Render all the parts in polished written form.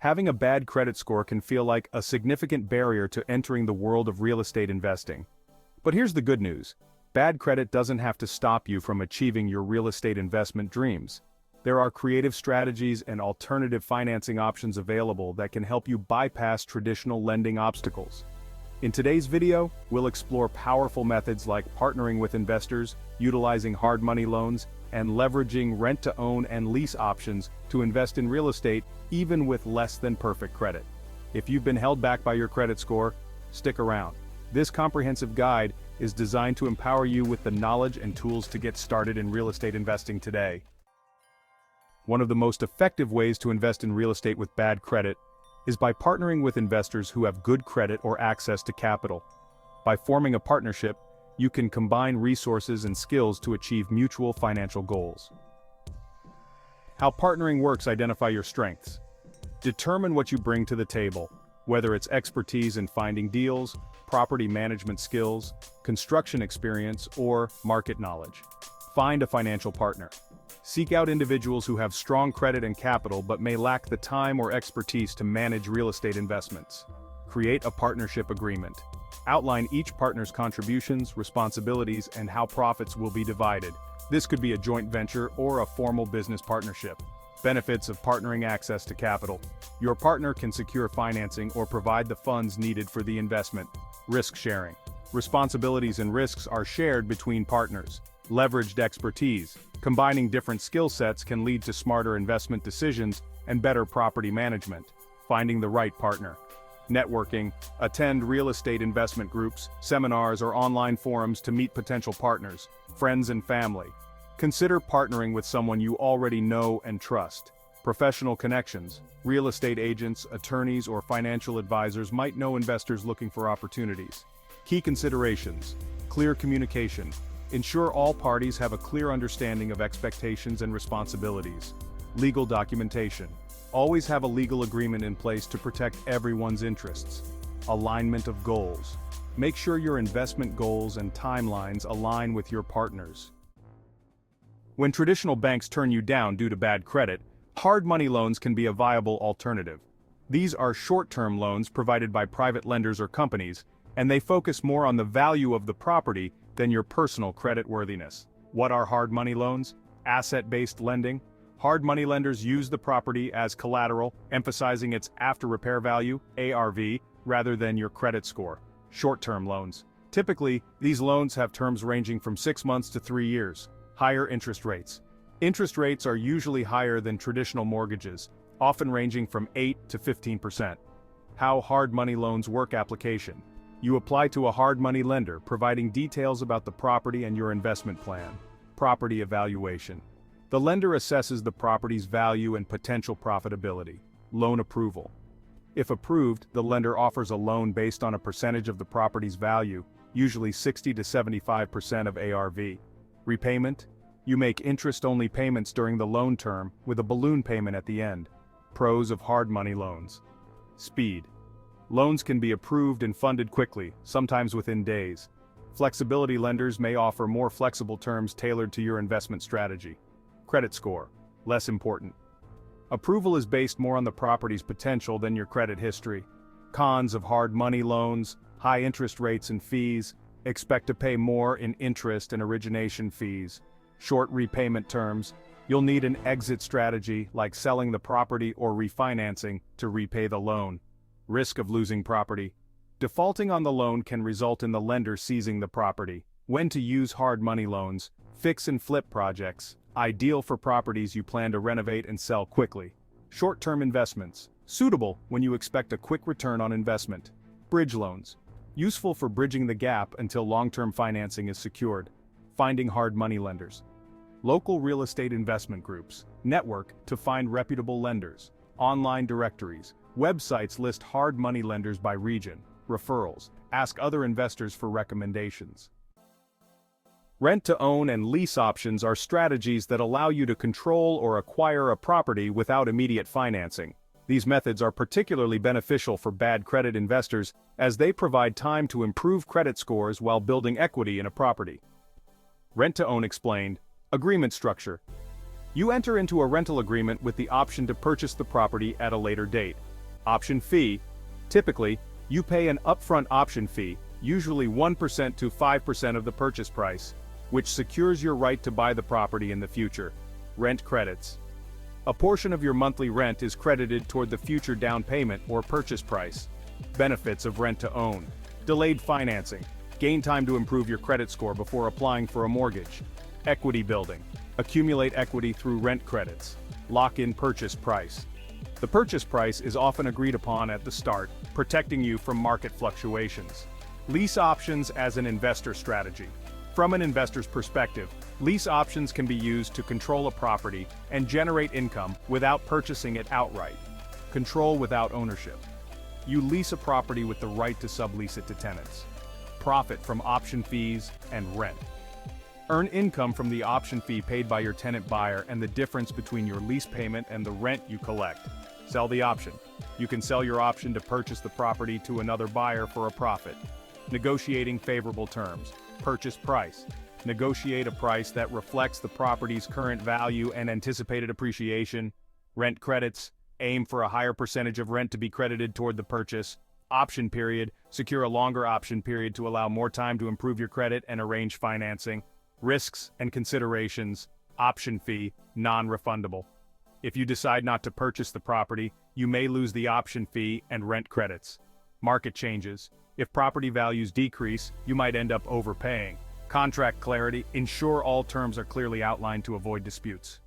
Having a bad credit score can feel like a significant barrier to entering the world of real estate investing. But here's the good news. Bad credit doesn't have to stop you from achieving your real estate investment dreams. There are creative strategies and alternative financing options available that can help you bypass traditional lending obstacles. In today's video, we'll explore powerful methods like partnering with investors, utilizing hard money loans, and leveraging rent-to-own and lease options to invest in real estate even with less than perfect credit. If you've been held back by your credit score, stick around. This comprehensive guide is designed to empower you with the knowledge and tools to get started in real estate investing today. One of the most effective ways to invest in real estate with bad credit is by partnering with investors who have good credit or access to capital. By forming a partnership, you can combine resources and skills to achieve mutual financial goals. How partnering works: identify your strengths. Determine what you bring to the table, whether it's expertise in finding deals, property management skills, construction experience, or market knowledge. Find a financial partner. Seek out individuals who have strong credit and capital but may lack the time or expertise to manage real estate investments. Create a partnership agreement. Outline each partner's contributions, responsibilities, and how profits will be divided. This could be a joint venture or a formal business partnership. Benefits of partnering: access to capital. Your partner can secure financing or provide the funds needed for the investment. Risk sharing. Responsibilities and risks are shared between partners. Leveraged expertise. Combining different skill sets can lead to smarter investment decisions and better property management. Finding the right partner. Networking. Attend real estate investment groups, seminars, or online forums to meet potential partners, friends, and family. Consider partnering with someone you already know and trust. Professional connections. Real estate agents, attorneys, or financial advisors might know investors looking for opportunities. Key considerations. Clear communication. Ensure all parties have a clear understanding of expectations and responsibilities. Legal documentation. Always have a legal agreement in place to protect everyone's interests. Alignment of goals. Make sure your investment goals and timelines align with your partners. When traditional banks turn you down due to bad credit, hard money loans can be a viable alternative. These are short-term loans provided by private lenders or companies, and they focus more on the value of the property than your personal creditworthiness. What are hard money loans? Asset-based lending. Hard money lenders use the property as collateral, emphasizing its after-repair value, ARV, rather than your credit score. Short-term loans. Typically, these loans have terms ranging from 6 months to 3 years. Higher interest rates. Interest rates are usually higher than traditional mortgages, often ranging from 8 to 15%. How hard money loans work: application. You apply to a hard money lender, providing details about the property and your investment plan. Property evaluation. The lender assesses the property's value and potential profitability. Loan approval. If approved, the lender offers a loan based on a percentage of the property's value, usually 60 to 75% of ARV. Repayment. You make interest-only payments during the loan term, with a balloon payment at the end. Pros of hard money loans. Speed. Loans can be approved and funded quickly, sometimes within days. Flexibility: lenders may offer more flexible terms tailored to your investment strategy. Credit score. Less important. Approval is based more on the property's potential than your credit history. Cons of hard money loans: high interest rates and fees. Expect to pay more in interest and origination fees. Short repayment terms. You'll need an exit strategy, like selling the property or refinancing, to repay the loan. Risk of losing property. Defaulting on the loan can result in the lender seizing the property. When to use hard money loans: fix and flip projects, ideal for properties you plan to renovate and sell quickly. Short-term investments, suitable when you expect a quick return on investment. Bridge loans, useful for bridging the gap until long-term financing is secured. Finding hard money lenders. Local real estate investment groups, network to find reputable lenders. Online directories. Websites list hard money lenders by region. Referrals. Ask other investors for recommendations. Rent-to-own and lease options are strategies that allow you to control or acquire a property without immediate financing. These methods are particularly beneficial for bad credit investors, as they provide time to improve credit scores while building equity in a property. Rent-to-own explained. Agreement structure. You enter into a rental agreement with the option to purchase the property at a later date. Option fee. Typically, you pay an upfront option fee, usually 1% to 5% of the purchase price, which secures your right to buy the property in the future. Rent credits. A portion of your monthly rent is credited toward the future down payment or purchase price. Benefits of rent to own. Delayed financing. Gain time to improve your credit score before applying for a mortgage. Equity building. Accumulate equity through rent credits. Lock in purchase price. The purchase price is often agreed upon at the start, protecting you from market fluctuations. Lease options as an investor strategy. From an investor's perspective, lease options can be used to control a property and generate income without purchasing it outright. Control without ownership. You lease a property with the right to sublease it to tenants. Profit from option fees and rent. Earn income from the option fee paid by your tenant buyer and the difference between your lease payment and the rent you collect. Sell the option. You can sell your option to purchase the property to another buyer for a profit. Negotiating favorable terms. Purchase price. Negotiate a price that reflects the property's current value and anticipated appreciation. Rent credits. Aim for a higher percentage of rent to be credited toward the purchase. Option period. Secure a longer option period to allow more time to improve your credit and arrange financing. Risks and considerations. Option fee, non-refundable. If you decide not to purchase the property, you may lose the option fee and rent credits. Market changes. If property values decrease, you might end up overpaying. Contract clarity. Ensure all terms are clearly outlined to avoid disputes.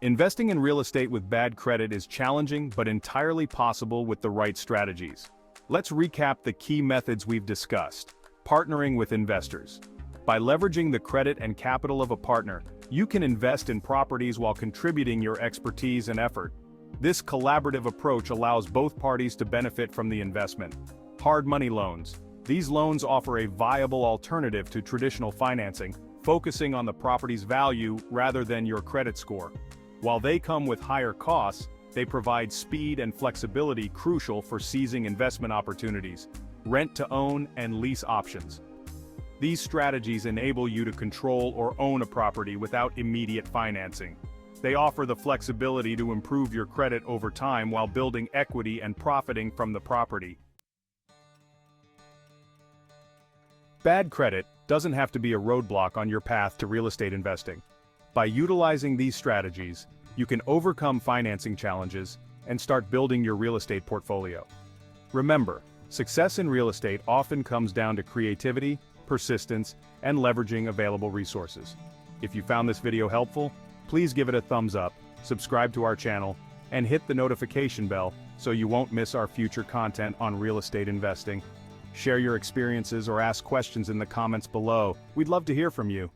Investing in real estate with bad credit is challenging but entirely possible with the right strategies. Let's recap the key methods we've discussed. Partnering with investors. By leveraging the credit and capital of a partner, you can invest in properties while contributing your expertise and effort. This collaborative approach allows both parties to benefit from the investment. Hard money loans. These loans offer a viable alternative to traditional financing, focusing on the property's value rather than your credit score. While they come with higher costs, they provide speed and flexibility crucial for seizing investment opportunities. Rent to own and lease options. These strategies enable you to control or own a property without immediate financing. They offer the flexibility to improve your credit over time while building equity and profiting from the property. Bad credit doesn't have to be a roadblock on your path to real estate investing. By utilizing these strategies, you can overcome financing challenges and start building your real estate portfolio. Remember, success in real estate often comes down to creativity, persistence, and leveraging available resources. If you found this video helpful, please give it a thumbs up, subscribe to our channel, and hit the notification bell so you won't miss our future content on real estate investing. Share your experiences or ask questions in the comments below. We'd love to hear from you.